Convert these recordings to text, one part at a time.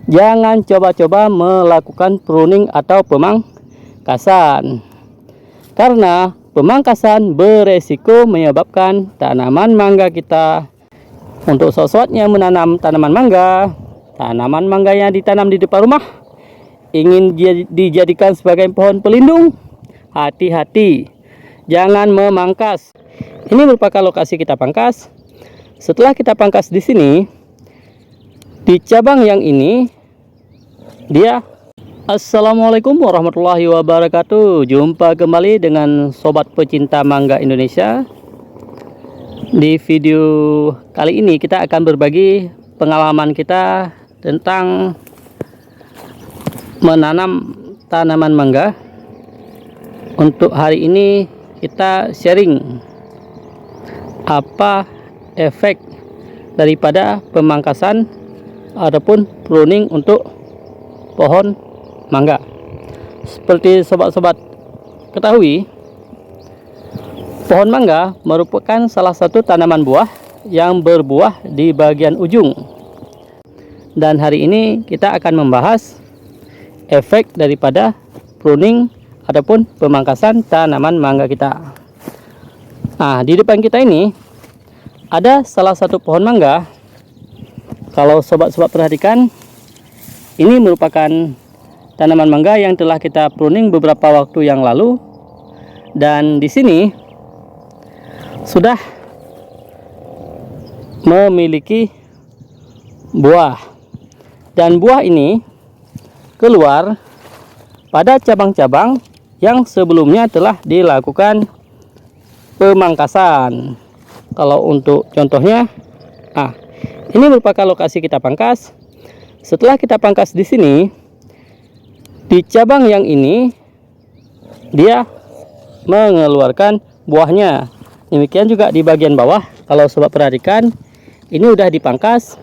Jangan coba-coba melakukan pruning atau pemangkasan, karena pemangkasan beresiko menyebabkan tanaman mangga kita. Untuk sobat-sobatnya menanam tanaman mangga yang ditanam di depan rumah ingin dijadikan sebagai pohon pelindung, hati-hati, jangan memangkas. Ini merupakan lokasi kita pangkas. Setelah kita pangkas di sini, di cabang yang ini dia. Assalamualaikum warahmatullahi wabarakatuh. Jumpa kembali dengan sobat pecinta mangga Indonesia. Di video kali ini kita akan berbagi pengalaman kita tentang menanam tanaman mangga. Untuk hari ini kita sharing apa efek daripada pemangkasan ataupun pruning untuk pohon mangga. Seperti sobat-sobat ketahui, pohon mangga merupakan salah satu tanaman buah yang berbuah di bagian ujung. Dan hari ini kita akan membahas efek daripada pruning ataupun pemangkasan tanaman mangga kita. Nah, di depan kita ini ada salah satu pohon mangga. Kalau sobat-sobat perhatikan, ini merupakan tanaman mangga yang telah kita pruning beberapa waktu yang lalu, dan di sini sudah memiliki buah, dan buah ini keluar pada cabang-cabang yang sebelumnya telah dilakukan pemangkasan. Kalau untuk contohnya, ini merupakan lokasi kita pangkas. Setelah kita pangkas di sini, di cabang yang ini dia mengeluarkan buahnya. Demikian juga di bagian bawah. Kalau sobat perhatikan, ini udah dipangkas,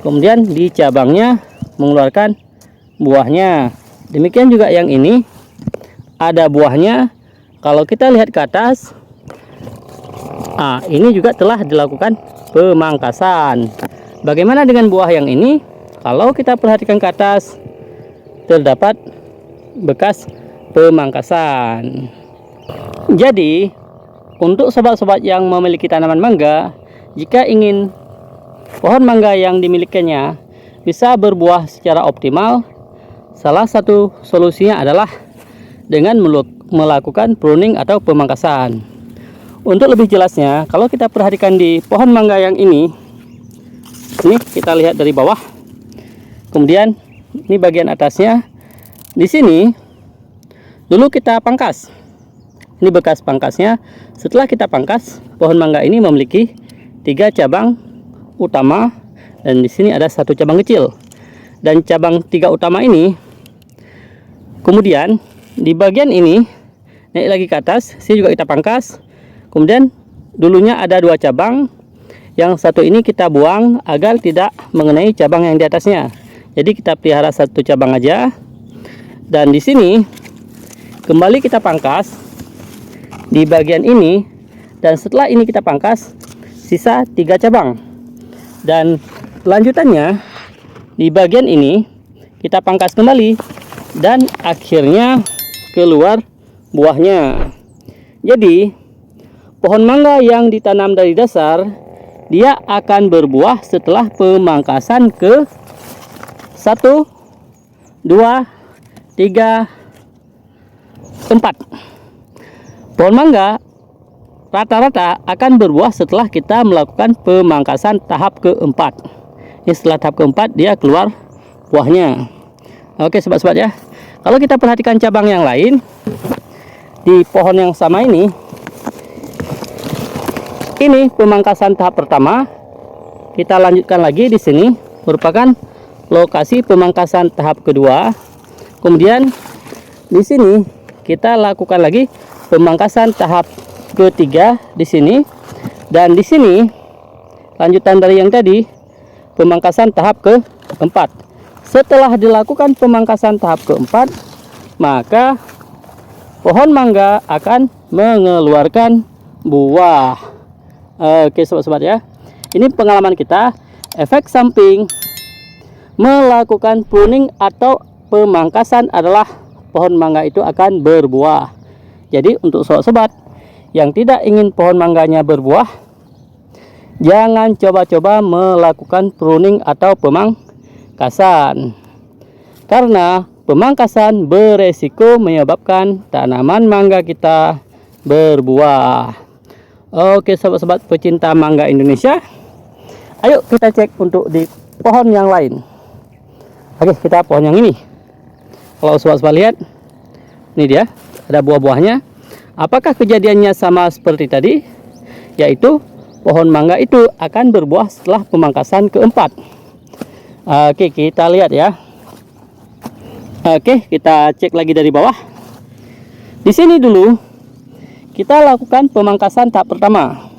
kemudian di cabangnya mengeluarkan buahnya. Demikian juga yang ini ada buahnya. Kalau kita lihat ke atas, ini juga telah dilakukan pemangkasan. Bagaimana dengan buah yang ini? Kalau kita perhatikan ke atas, terdapat bekas pemangkasan. Jadi, untuk sobat-sobat yang memiliki tanaman mangga, jika ingin pohon mangga yang dimilikinya bisa berbuah secara optimal, salah satu solusinya adalah dengan melakukan pruning atau pemangkasan. Untuk lebih jelasnya, kalau kita perhatikan di pohon mangga yang ini kita lihat dari bawah. Kemudian ini bagian atasnya. Di sini dulu kita pangkas. Ini bekas pangkasnya. Setelah kita pangkas, pohon mangga ini memiliki 3 cabang utama, dan di sini ada 1 cabang kecil. Dan cabang 3 utama ini, kemudian di bagian ini naik lagi ke atas, sini juga kita pangkas. Kemudian dulunya ada 2 cabang. Yang satu ini kita buang agar tidak mengenai cabang yang di atasnya. Jadi kita pelihara 1 cabang aja. Dan di sini kembali kita pangkas di bagian ini, dan setelah ini kita pangkas sisa 3 cabang. Dan lanjutannya di bagian ini kita pangkas kembali, dan akhirnya keluar buahnya. Jadi pohon mangga yang ditanam dari dasar, dia akan berbuah setelah pemangkasan ke 1, 2, 3, 4. Pohon mangga rata-rata akan berbuah setelah kita melakukan pemangkasan tahap keempat. Ini setelah tahap keempat dia keluar buahnya. Oke sobat-sobat ya. Kalau kita perhatikan cabang yang lain di pohon yang sama ini pemangkasan tahap pertama. Kita lanjutkan lagi di sini, merupakan lokasi pemangkasan tahap kedua. Kemudian di sini kita lakukan lagi pemangkasan tahap ketiga di sini, dan di sini lanjutan dari yang tadi pemangkasan tahap keempat. Setelah dilakukan pemangkasan tahap keempat, maka pohon mangga akan mengeluarkan buah. Oke sobat-sobat ya, ini pengalaman kita. Efek samping melakukan pruning atau pemangkasan adalah pohon mangga itu akan berbuah. Jadi untuk sobat-sobat yang tidak ingin pohon mangganya berbuah, jangan coba-coba melakukan pruning atau pemangkasan, karena pemangkasan beresiko menyebabkan tanaman mangga kita berbuah. Oke sobat-sobat pecinta mangga Indonesia, ayo kita cek untuk di pohon yang lain. Oke, kita pohon yang ini. Kalau sobat-sobat lihat, ini dia, ada buah-buahnya. Apakah kejadiannya sama seperti tadi? Yaitu pohon mangga itu akan berbuah setelah pemangkasan keempat. Oke, kita lihat ya. Oke, kita cek lagi dari bawah. Di sini dulu kita lakukan pemangkasan tahap pertama.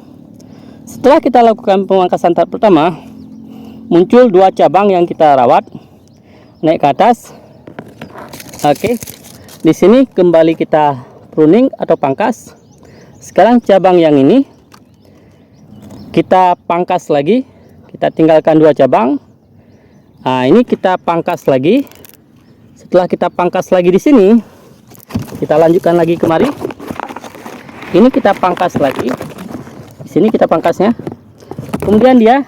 Setelah kita lakukan pemangkasan tahap pertama, muncul dua cabang yang kita rawat naik ke atas. Oke, di sini kembali kita pruning atau pangkas. Sekarang cabang yang ini kita pangkas lagi, kita tinggalkan dua cabang. Nah, ini kita pangkas lagi. Setelah kita pangkas lagi di sini, kita lanjutkan lagi kemari. Ini kita pangkas lagi. Di sini kita pangkasnya. Kemudian dia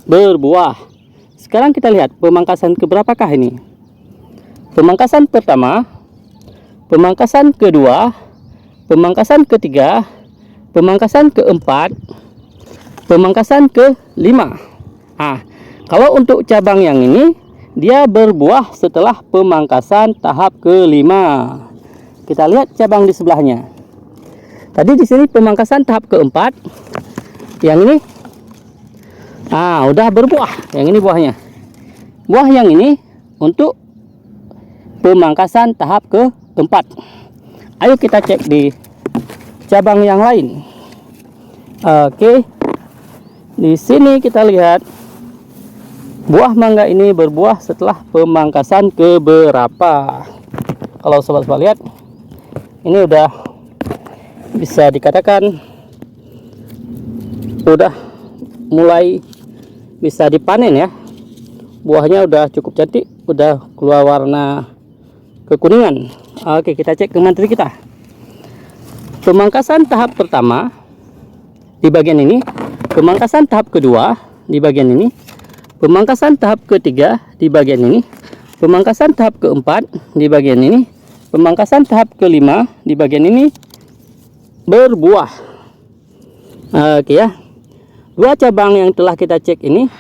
berbuah. Sekarang kita lihat pemangkasan keberapakah ini? Pemangkasan pertama, pemangkasan kedua, pemangkasan ketiga, pemangkasan keempat, pemangkasan kelima. Kalau untuk cabang yang ini, dia berbuah setelah pemangkasan tahap kelima. Kita lihat cabang di sebelahnya. Tadi di sini pemangkasan tahap keempat, yang ini udah berbuah. Yang ini buahnya. Buah yang ini untuk pemangkasan tahap keempat. Ayo kita cek di cabang yang lain. Oke. Di sini kita lihat buah mangga ini berbuah setelah pemangkasan keberapa. Kalau sobat-sobat lihat, ini udah bisa dikatakan udah mulai bisa dipanen ya. Buahnya udah cukup cantik, udah keluar warna kekuningan. Oke, kita cek ke materi kita. Pemangkasan tahap pertama di bagian ini, pemangkasan tahap kedua di bagian ini, pemangkasan tahap ketiga di bagian ini, pemangkasan tahap keempat di bagian ini, pemangkasan tahap kelima di bagian ini berbuah. Oke ya. Dua cabang yang telah kita cek ini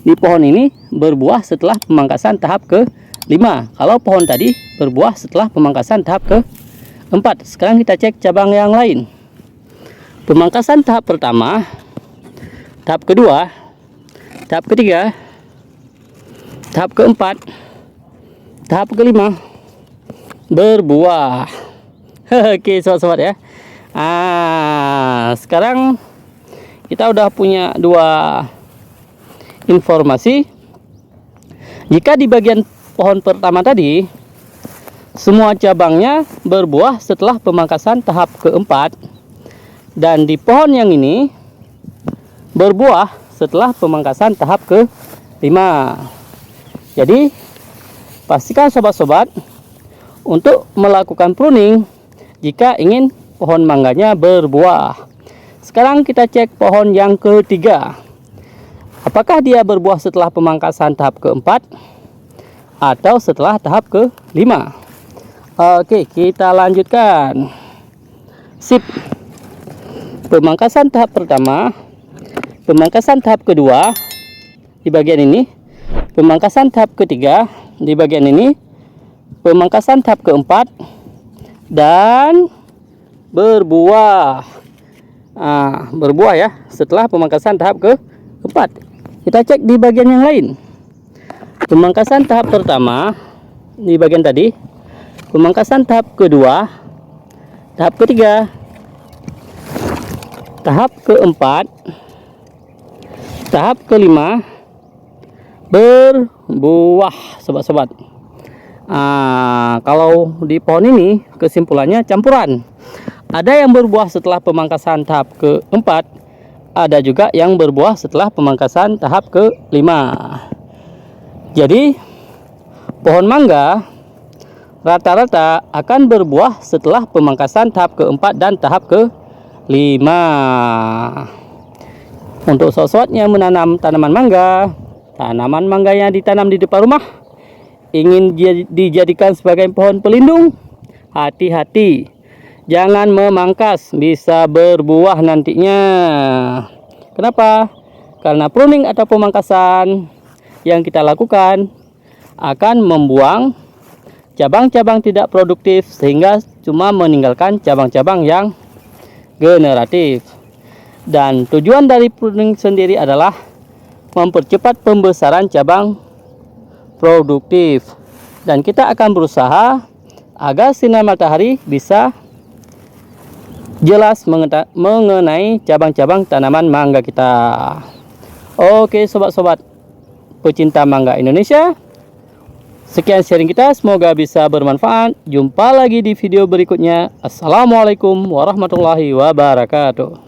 di pohon ini berbuah setelah pemangkasan tahap ke-5. Kalau pohon tadi berbuah setelah pemangkasan tahap ke-4. Sekarang kita cek cabang yang lain. Pemangkasan tahap pertama, tahap kedua, tahap ketiga, tahap keempat, tahap kelima berbuah. Oke sobat-sobat ya. Sekarang kita udah punya dua informasi. Jika di bagian pohon pertama tadi semua cabangnya berbuah setelah pemangkasan tahap keempat, dan di pohon yang ini berbuah setelah pemangkasan tahap ke-5. Jadi pastikan sobat-sobat untuk melakukan pruning jika ingin pohon mangganya berbuah. Sekarang kita cek pohon yang ketiga. Apakah dia berbuah setelah pemangkasan tahap keempat atau setelah tahap ke-5? Oke, kita lanjutkan. Sip. Pemangkasan tahap pertama, pemangkasan tahap kedua di bagian ini, pemangkasan tahap ketiga di bagian ini, pemangkasan tahap keempat, dan berbuah. Berbuah ya setelah pemangkasan tahap keempat. Kita cek di bagian yang lain. Pemangkasan tahap pertama di bagian tadi, pemangkasan tahap kedua, tahap ketiga, tahap keempat, tahap kelima berbuah sobat-sobat. Kalau di pohon ini kesimpulannya campuran. Ada yang berbuah setelah pemangkasan tahap keempat, ada juga yang berbuah setelah pemangkasan tahap ke-5. Jadi pohon mangga rata-rata akan berbuah setelah pemangkasan tahap keempat dan tahap kelima. Untuk sobat yang menanam tanaman mangga yang ditanam di depan rumah ingin dijadikan sebagai pohon pelindung, hati-hati, jangan memangkas, bisa berbuah nantinya. Kenapa? Karena pruning atau pemangkasan yang kita lakukan akan membuang cabang-cabang tidak produktif sehingga cuma meninggalkan cabang-cabang yang generatif. Dan tujuan dari pruning sendiri adalah mempercepat pembesaran cabang produktif. Dan kita akan berusaha agar sinar matahari bisa jelas mengenai cabang-cabang tanaman mangga kita. Oke sobat-sobat pecinta mangga Indonesia, sekian sharing kita, semoga bisa bermanfaat. Jumpa lagi di video berikutnya. Assalamualaikum warahmatullahi wabarakatuh.